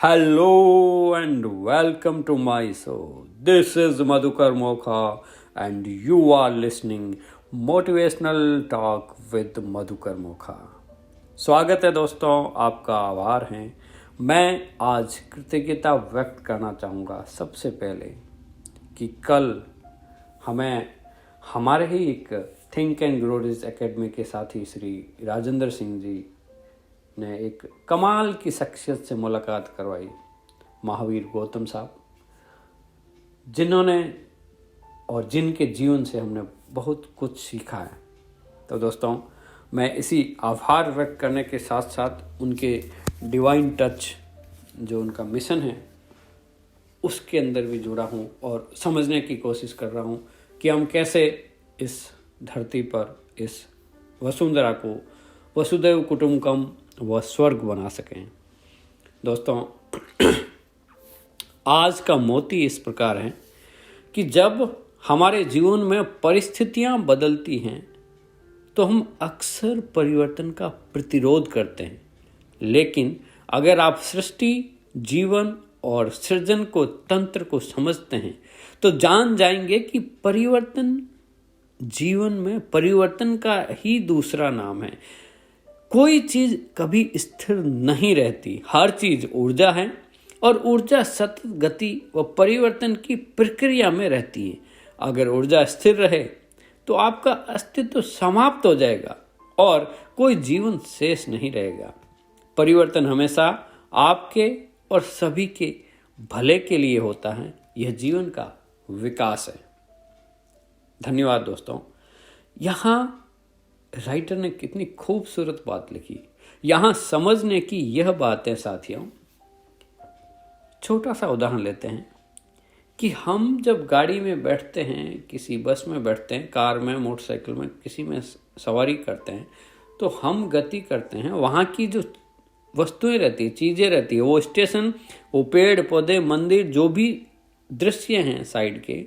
Hello and welcome to my show. This is Madhukar Mokha and you are listening Motivational Talk with Madhukar Mokha. स्वागत है दोस्तों, आपका आभार है। मैं आज कृतज्ञता व्यक्त करना चाहूँगा सबसे पहले कि कल हमें हमारे ही एक think and grow rich academy के साथी श्री राजेंद्र सिंह जी ने एक कमाल की शख्सियत से मुलाकात करवाई, महावीर गौतम साहब, जिन्होंने और जिनके जीवन से हमने बहुत कुछ सीखा है। तो दोस्तों, मैं इसी आभार व्यक्त करने के साथ साथ उनके डिवाइन टच जो उनका मिशन है उसके अंदर भी जुड़ा हूँ और समझने की कोशिश कर रहा हूँ कि हम कैसे इस धरती पर इस वसुंधरा को वसुदैव कुटुंबकम व स्वर्ग बना सकें। दोस्तों, आज का मोती इस प्रकार है कि जब हमारे जीवन में परिस्थितियां बदलती हैं तो हम अक्सर परिवर्तन का प्रतिरोध करते हैं, लेकिन अगर आप सृष्टि, जीवन और सृजन को तंत्र को समझते हैं तो जान जाएंगे कि परिवर्तन जीवन में परिवर्तन का ही दूसरा नाम है। कोई चीज कभी स्थिर नहीं रहती, हर चीज ऊर्जा है और ऊर्जा सतत गति व परिवर्तन की प्रक्रिया में रहती है। अगर ऊर्जा स्थिर रहे तो आपका अस्तित्व समाप्त हो जाएगा और कोई जीवन शेष नहीं रहेगा। परिवर्तन हमेशा आपके और सभी के भले के लिए होता है। यह जीवन का विकास है। धन्यवाद दोस्तों। यहाँ राइटर ने कितनी खूबसूरत बात लिखी। यहाँ समझने की यह बात है साथियों, छोटा सा उदाहरण लेते हैं कि हम जब गाड़ी में बैठते हैं, किसी बस में बैठते हैं, कार में, मोटरसाइकिल में, किसी में सवारी करते हैं तो हम गति करते हैं। वहाँ की जो वस्तुएं रहती है, चीज़ें रहती है, वो स्टेशन, वो पेड़ पौधे, मंदिर, जो भी दृश्य हैं साइड के,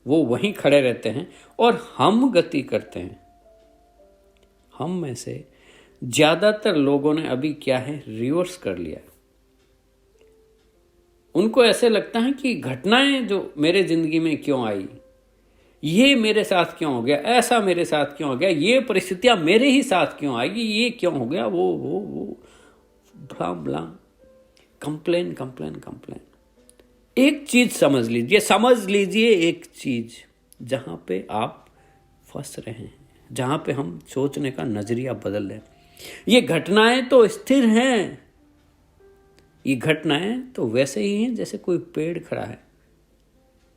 वो वहीं खड़े रहते हैं और हम गति करते हैं। हम में से ज्यादातर लोगों ने अभी क्या है, रिवर्स कर लिया। उनको ऐसे लगता है कि घटनाएं जो मेरे जिंदगी में क्यों आई, ये मेरे साथ क्यों हो गया, ऐसा मेरे साथ क्यों हो गया, ये परिस्थितियां मेरे ही साथ क्यों आएगी, ये क्यों हो गया, वो ब्ला ब्ला, कंप्लेन। एक चीज समझ लीजिए एक चीज जहां पे आप फंस रहे हैं, जहां पे हम सोचने का नजरिया बदल रहे हैं। ये घटनाएं तो स्थिर हैं। ये घटनाएं तो वैसे ही हैं जैसे कोई पेड़ खड़ा है,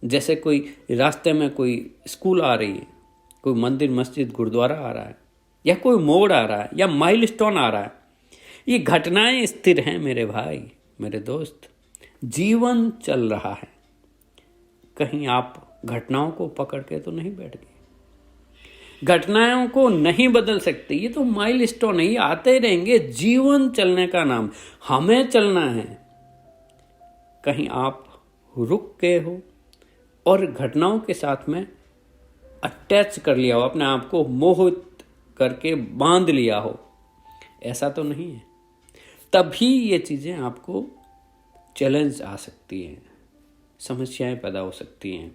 जैसे कोई रास्ते में कोई स्कूल आ रही है, कोई मंदिर, मस्जिद, गुरुद्वारा आ रहा है, या कोई मोड़ आ रहा है, या माइलस्टोन आ रहा है। ये घटनाएं स्थिर हैं मेरे भाई, मेरे दोस्त। जीवन चल रहा है। कहीं आप घटनाओं को पकड़ के तो नहीं बैठ गए। घटनाओं को नहीं बदल सकते, ये तो माइलस्टोन है, ये आते रहेंगे। जीवन चलने का नाम, हमें चलना है। कहीं आप रुक गए हो और घटनाओं के साथ में अटैच कर लिया हो, अपने आप को मोहित करके बांध लिया हो, ऐसा तो नहीं है। तभी ये चीजें आपको चैलेंज आ सकती हैं, समस्याएं पैदा हो सकती हैं।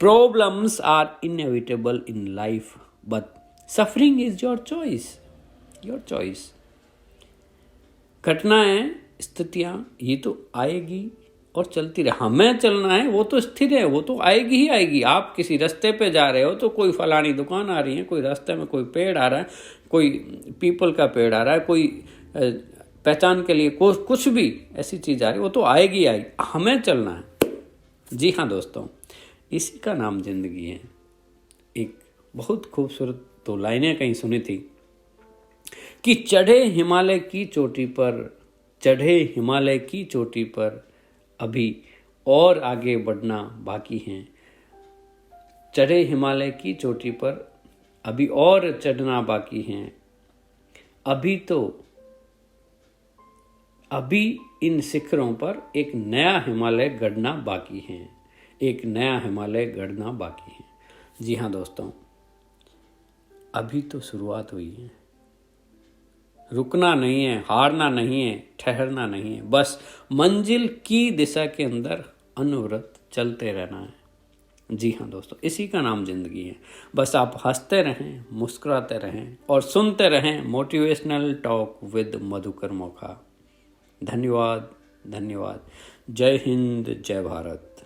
Problems are inevitable in life but suffering is your choice. घटनाएं, स्थितियां, ये तो आएगी और चलती रहे। हमें चलना है, वो तो स्थिर है, वो तो आएगी ही आएगी। आप किसी रास्ते पे जा रहे हो तो कोई फलानी दुकान आ रही है, कोई रास्ते में कोई पेड़ आ रहा है, कोई पीपल का पेड़ आ रहा है, कोई पहचान के लिए कुछ भी ऐसी चीज आ रही है, वो तो आएगी हमें चलना है। जी हाँ दोस्तों, इसी का नाम जिंदगी है। एक बहुत खूबसूरत दो लाइनें कहीं सुनी थी कि चढ़े हिमालय की चोटी पर अभी और आगे बढ़ना बाकी है। चढ़े हिमालय की चोटी पर अभी और चढ़ना बाकी है। अभी इन शिखरों पर एक नया हिमालय गढ़ना बाकी है। जी हाँ दोस्तों, अभी तो शुरुआत हुई है। रुकना नहीं है, हारना नहीं है, ठहरना नहीं है, बस मंजिल की दिशा के अंदर अनवरत चलते रहना है। जी हाँ दोस्तों, इसी का नाम जिंदगी है। बस आप हंसते रहें, मुस्कुराते रहें और सुनते रहें motivational talk with Madhukar Mokha. धन्यवाद, धन्यवाद। जय हिंद, जय भारत।